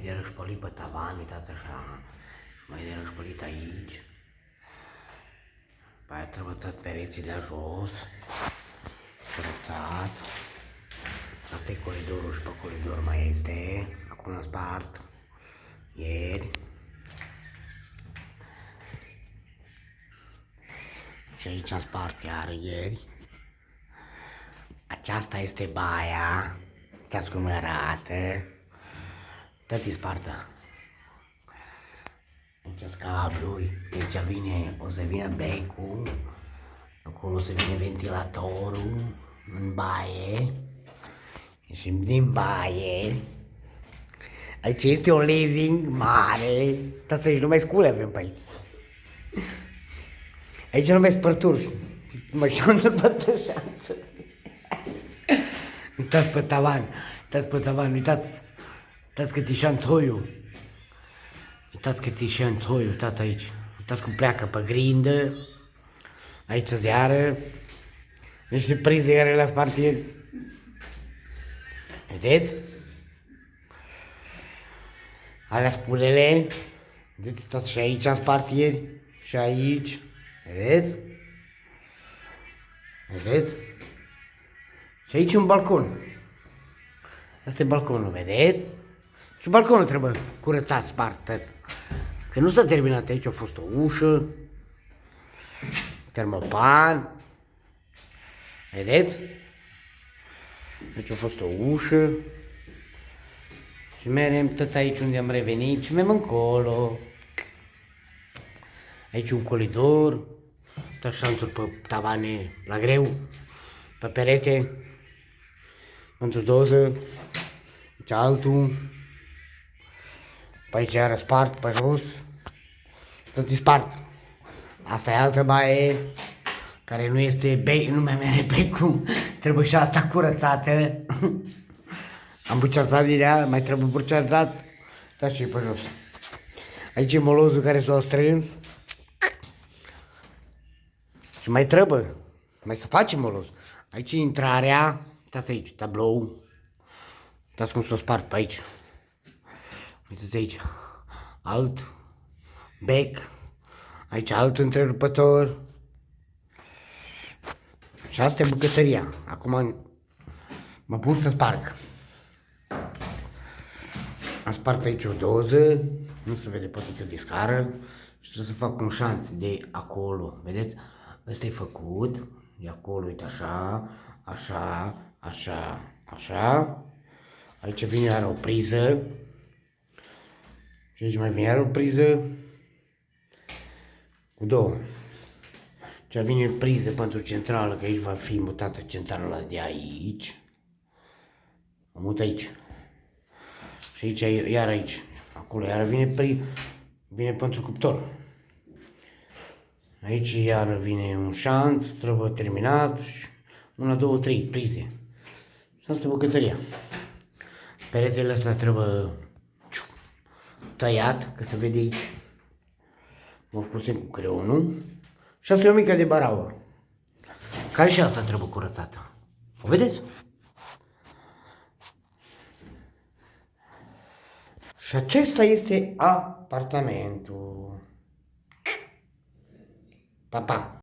de rășpălit pe tavan, uitați așa, mai de rășpălit aici. Pe aia trebuie tot pereții de jos, curățat. Asta e coridorul și pe coridor mai este, acum l-am spart, ieri. Și aici am spart iar ieri. Aceasta este baia, uitați cum arată. Tăti spartă. Aici sunt cabluri, aici vine, o să vină becul, acolo o să vină ventilatorul, în baie, ieșim din baie, aici este o living mare, tăi aici nu mai scule avem pe aici. Aici nu mai spărturi, mă șanță peste șanță. Uitați pe tavan, uitați cât e șanțoiul. Uitați cât e șanțoiul, uitați aici. Uitați cum pleacă pe grindă. Aici zeară. Niște prize care le-a spart ieri. Vedeți? Alea spulele. Vedeți, uitați și aici am spart ieri. Și aici. Vedeți? Vedeți? Și aici un balcon. Asta e balconul, vedeți? Și balconul trebuie curățat, spart, tot. Că nu s-a terminat, aici a fost o ușă, termopan, vedeți? Aici a fost o ușă și mergem tot aici unde am revenit și mergem încolo. Aici un coridor, tot șanțuri pe tavane la greu, pe perete, pentru doză, aici altul. Pe aici iară spart, pe jos, tot e spart. Asta e altă baie, care nu este bec, nu mai mere becul, trebuie și asta curățată. Am buceartat din ea, mai trebuie buceartat, dar și pe jos. Aici e molozul care s-a strâns. Și mai trebuie, mai să facem moloz. Aici e intrarea, uitați aici, tablou. Uitați cum s-o spart pe aici. Uitați aici, alt bec, aici alt întrerupător. Și asta e bucătăria. Acum mă pun să sparg. Am spart aici o doză, nu se vede poate că de scară. Și trebuie să fac un șanț de acolo, vedeți? Ăsta e făcut, de acolo, uite așa, așa, așa, așa. Aici vine iar o priză. Și aici mai vine iar o priză cu două. Și vine priză pentru centrală, că aici va fi mutată centrala de aici. O mut aici. Și aici, iar aici. Acolo iar vine pentru cuptor. Aici iar vine un șanț, trebuie terminat. Și 1, 2, 3 prize. Și asta e bucătăria. Peretele ăsta trebuie tăiat, că se vede aici. Mă pusem cu creionul. Și asta e o mică de baraură, care și asta trebuie curățată. O vedeți? Și acesta este apartamentul. Pa, pa!